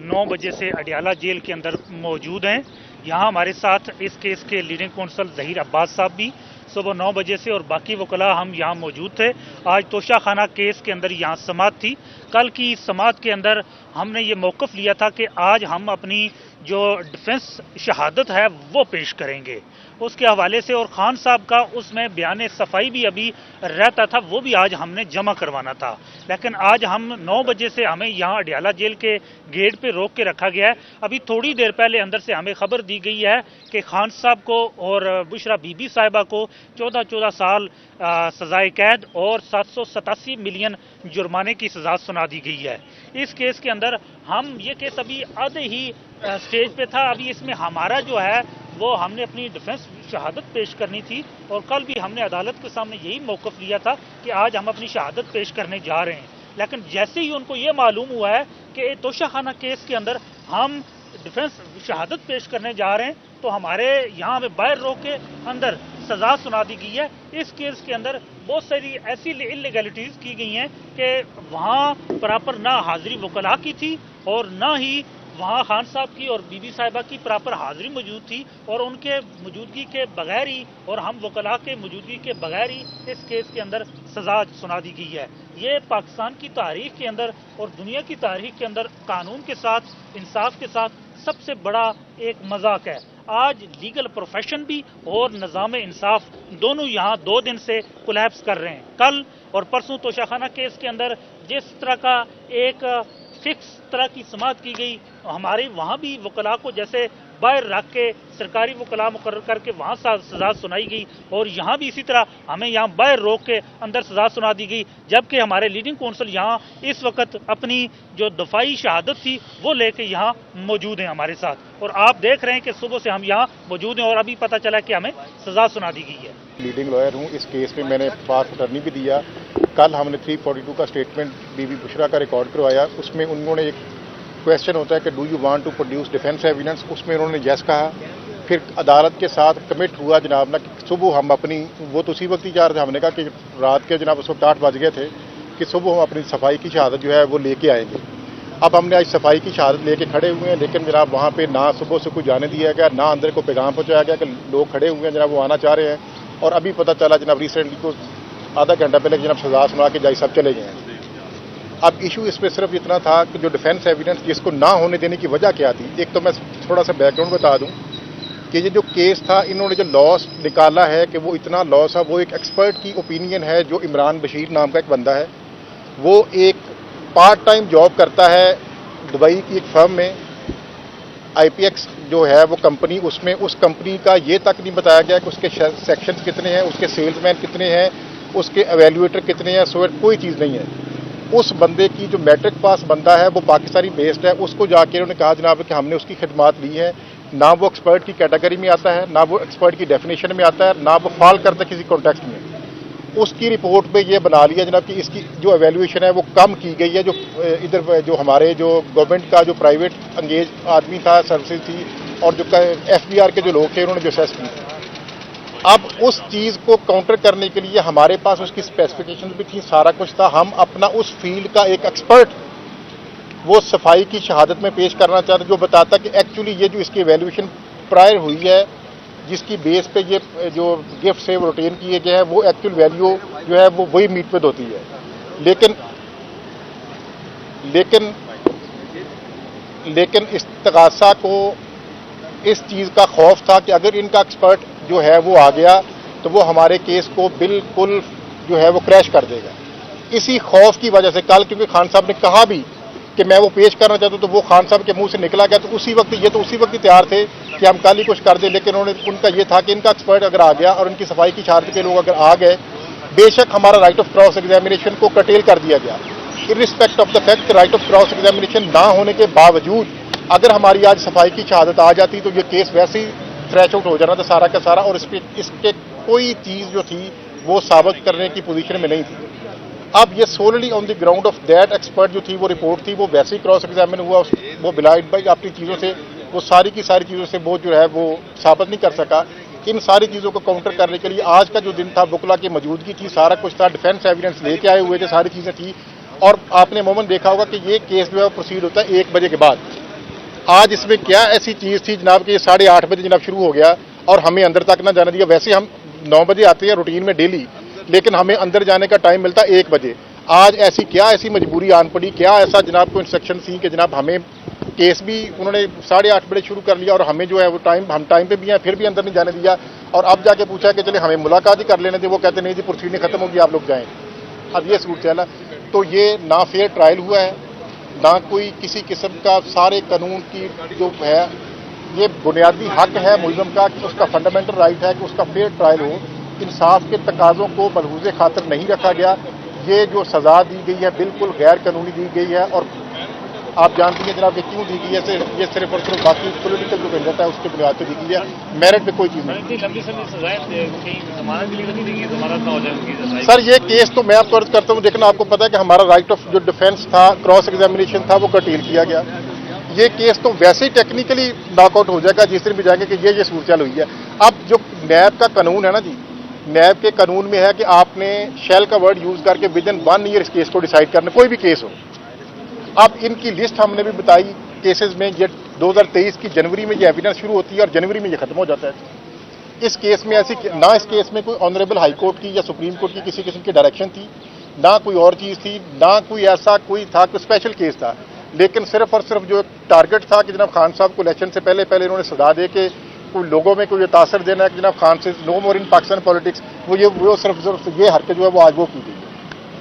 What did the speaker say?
9 बजे से अडियाला जेल के अंदर मौजूद हैं। यहाँ हमारे साथ इस केस के लीडिंग काउंसल ज़हीर अब्बास साहब भी सुबह 9 बजे से और बाकी वकला हम यहाँ मौजूद थे। आज तोशा खाना केस के अंदर यहाँ समाअत थी। कल की समाअत के अंदर हमने ये मौक़िफ़ लिया था कि आज हम अपनी जो डिफेंस शहादत है वो पेश करेंगे उसके हवाले से, और खान साहब का उसमें बयान सफाई भी अभी रहता था, वो भी आज हमने जमा करवाना था। लेकिन आज हम 9 बजे से हमें यहाँ अडियाला जेल के गेट पे रोक के रखा गया है। अभी थोड़ी देर पहले अंदर से हमें खबर दी गई है कि खान साहब को और बुशरा बीबी साहिबा को 14 साल सजाए कैद और 787 मिलियन जुर्माने की सजा सुना दी गई है। इस केस के अंदर हम ये केस अभी आधे ही स्टेज पे था। अभी इसमें हमारा जो है वो हमने अपनी डिफेंस शहादत पेश करनी थी, और कल भी हमने अदालत के सामने यही मौक़िफ़ लिया था कि आज हम अपनी शहादत पेश करने जा रहे हैं। लेकिन जैसे ही उनको ये मालूम हुआ है कि तोशा खाना केस के अंदर हम डिफेंस शहादत पेश करने जा रहे हैं, तो हमारे यहाँ हमें बाहर रोक के अंदर सजा सुना दी गई है। इस केस के अंदर बहुत सारी ऐसी इलीगैलिटीज़ की गई हैं कि वहाँ प्रॉपर ना हाजिरी वकला की थी और ना ही वहाँ खान साहब की और बीबी साहिबा की प्रॉपर हाजिरी मौजूद थी, और उनके मौजूदगी के बगैर ही और हम वकला के मौजूदगी के बगैर ही इस केस के अंदर सजा सुना दी गई है। ये पाकिस्तान की तारीख के अंदर और दुनिया की तारीख के अंदर कानून के साथ, इंसाफ के साथ सबसे बड़ा एक मजाक है। आज लीगल प्रोफेशन भी और निज़ाम इंसाफ दोनों यहाँ 2 दिन से कोलैप्स कर रहे हैं। कल और परसों तोशाखाना केस के अंदर जिस तरह का एक फिक्स तरह की समाअत की गई, हमारे वहाँ भी वकला को जैसे बाहर रख के सरकारी वकला मुकर्रर करके वहाँ सजा सुनाई गई, और यहाँ भी इसी तरह हमें यहाँ बाहर रोक के अंदर सजा सुना दी गई, जबकि हमारे लीडिंग काउंसिल यहाँ इस वक्त अपनी जो दफाई शहादत थी वो लेके यहाँ मौजूद हैं हमारे साथ। और आप देख रहे हैं कि सुबह से हम यहाँ मौजूद हैं और अभी पता चला कि हमें सजा सुना दी गई है। लीडिंग लॉयर हूँ इस केस में, मैंने पास अटर्नी भी दिया। कल हमने 342 का स्टेटमेंट बीबी बुशरा का रिकॉर्ड करवाया। उसमें उन्होंने एक क्वेश्चन होता है कि do you want to produce defence evidence, उसमें उन्होंने यस कहा। फिर अदालत के साथ कमिट हुआ जनाब ना कि सुबह हम अपनी, वो तो उसी वक्त ही जा रहे थे, हमने कहा कि रात के जनाब उस वक्त 8 बज गए थे कि सुबह हम अपनी सफाई की शहादत जो है वो लेके आएंगे। अब हमने आज सफाई की शहादत लेके खड़े हुए हैं, लेकिन जनाब वहाँ पे ना सुबह से कुछ जाने दिया गया, ना अंदर को पैगाम पहुँचाया गया कि लोग खड़े हुए हैं जनाब वो आना चाह रहे हैं। और अभी पता चला जनाब रिसेंटली को आधा घंटा पहले जनाब सजा सुना के जाई सब चले गए हैं। अब इशू इसमें सिर्फ इतना था कि जो डिफेंस एविडेंस जिसको ना होने देने की वजह क्या थी। एक तो मैं थोड़ा सा बैकग्राउंड बता दूं कि ये जो केस था, इन्होंने जो लॉस निकाला है कि वो इतना लॉस है, वो एक एक्सपर्ट की ओपिनियन है जो इमरान बशीर नाम का एक बंदा है। वो एक पार्ट टाइम जॉब करता है दुबई की एक फर्म में, IPX जो है वो कंपनी, उसमें उस कंपनी का ये तक नहीं बताया गया कि उसके सेक्शंस कितने हैं, उसके सेल्समैन कितने हैं, उसके एवेल्यूएटर कितने हैं, सो कोई चीज़ नहीं है। उस बंदे की जो मैट्रिक पास बंदा है वो पाकिस्तानी बेस्ड है, उसको जाके उन्होंने कहा जनाब कि हमने उसकी खिदमात ली है। ना वो एक्सपर्ट की कैटेगरी में आता है, ना वो एक्सपर्ट की डेफिनेशन में आता है, ना वो फॉल करता है किसी कॉन्टेक्स्ट में। उसकी रिपोर्ट पे ये बना लिया जनाब कि इसकी जो एवेल्यूएशन है वो कम की गई है। जो इधर जो हमारे जो गवर्नमेंट का जो प्राइवेट अंगेज आदमी था, सर्विसेज थी, और जो FBR के जो लोग थे उन्होंने जो असेस की। अब उस चीज़ को काउंटर करने के लिए हमारे पास उसकी स्पेसिफिकेशन भी थी, सारा कुछ था। हम अपना उस फील्ड का एक एक्सपर्ट वो सफाई की शहादत में पेश करना चाहते, जो बताता कि एक्चुअली ये जो इसकी एवेल्यूएशन प्रायर हुई है, जिसकी बेस पे ये जो गिफ्ट से वो रिटेन किए गए हैं, वो एक्चुअल वैल्यू जो है वो वही मीट पे होती है। लेकिन इस तकासा को इस चीज़ का खौफ था कि अगर इनका एक्सपर्ट जो है वो आ गया तो वो हमारे केस को बिल्कुल जो है वो क्रैश कर देगा। इसी खौफ की वजह से कल, क्योंकि खान साहब ने कहा भी कि मैं वो पेश करना चाहता हूँ, तो वो खान साहब के मुंह से निकला गया, तो उसी वक्त ही तैयार थे कि हम कल ही कुछ कर दें। लेकिन उनका ये था कि इनका एक्सपर्ट अगर आ गया और इनकी सफाई की शहादत के लोग अगर आ गए, बेशक हमारा राइट ऑफ क्रॉस एग्जामिनेशन को कर्टेल कर दिया गया। Irrespective of the fact right of cross examination ना होने के बावजूद अगर हमारी आज सफाई की शहादत आ जाती तो ये केस वैसे ही थ्रैश आउट हो जाना था सारा का सारा, और इसके कोई चीज़ जो थी वो साबित करने की पोजीशन में नहीं थी। अब ये solely on the ground of that expert जो थी वो रिपोर्ट थी, वो वैसे ही क्रॉस एग्जामिन हुआ, वो बिलाइड बाई अपनी चीज़ों से, वो सारी की सारी चीज़ों से वो जो है वो साबित नहीं कर सका। इन सारी चीज़ों को काउंटर करने के लिए आज का जो दिन था, वकला की मौजूदगी थी, सारा कुछ था, डिफेंस एविडेंस लेके आए हुए थे, सारी चीज़ें थी। और आपने अमूमन देखा होगा कि ये केस जो है प्रोसीड होता है 1 बजे के बाद। आज इसमें क्या ऐसी चीज़ थी जनाब कि ये 8:30 बजे जनाब शुरू हो गया और हमें अंदर तक ना जाने दिया। वैसे हम 9 बजे आते हैं रूटीन में डेली, लेकिन हमें अंदर जाने का टाइम मिलता 1 बजे। आज ऐसी मजबूरी आन पड़ी, क्या ऐसा जनाब को इंस्ट्रक्शन थी कि जनाब हमें केस भी उन्होंने 8:30 बजे शुरू कर लिया और हमें जो है वो हम टाइम पे भी हैं, फिर भी अंदर नहीं जाने दिया। और अब जाके पूछा कि चले हमें मुलाकात ही कर लेने थे, वो कहते नहीं जी प्रोसीडिंग खत्म होगी, आप लोग जाएं। अब ये सूरत है। तो ये ना फेयर ट्रायल हुआ है, ना कोई किसी किस्म का सारे कानून की जो है ये बुनियादी हक है मुलज़म का कि उसका फंडामेंटल राइट है कि उसका फेयर ट्रायल हो। इंसाफ के तकाज़ों को मलहूज़े खातिर नहीं रखा गया। ये जो सज़ा दी गई है बिल्कुल गैर कानूनी दी गई है और आप जानती हैं जनाब ये क्यों दी गई है। ये सिर्फ और सिर्फ बाकी पॉलिटिकल जो वेंडर है उसके बुनियाद पर दी गई है, मेरिट पे कोई चीज़ नहीं। लंबी सजाएं कहीं जमानत के लिए नहीं देंगे, जमानत ना हो जाए उनकी। सर ये केस तो मैं आपको अर्ज करता हूँ, देखना आपको पता है कि हमारा राइट ऑफ जो डिफेंस था, क्रॉस एग्जामिनेशन था, वो कर्टेल किया गया। ये केस तो वैसे ही टेक्निकली नॉकआउट हो जाएगा जिस दिन भी जाएंगे कि ये सूरत हुई है। अब जो नैब का कानून है ना जी, नैब के कानून में है कि आपने शेल का वर्ड यूज करके विद इन 1 ईयर इस केस को डिसाइड करना, कोई भी केस हो। अब इनकी लिस्ट हमने भी बताई केसेस में, ये 2023 की जनवरी में ये एविडेंस शुरू होती है और जनवरी में ये खत्म हो जाता है। इस केस में ऐसी ना इस केस में कोई ऑनरेबल हाई कोर्ट की या सुप्रीम कोर्ट की किसी किस्म की डायरेक्शन थी, ना कोई और चीज़ थी, ना कोई ऐसा कोई था, कोई स्पेशल केस था। लेकिन सिर्फ और सिर्फ जो टारगेट था कि जनाब खान साहब को इलेक्शन से पहले इन्होंने सजा दे के कोई लोगों में कोई तासर देना है कि जनाब खान से नो मोर इन पाकिस्तान पॉलिटिक्स, वो सिर्फ ये हरकत जो है वो आज वो की गई।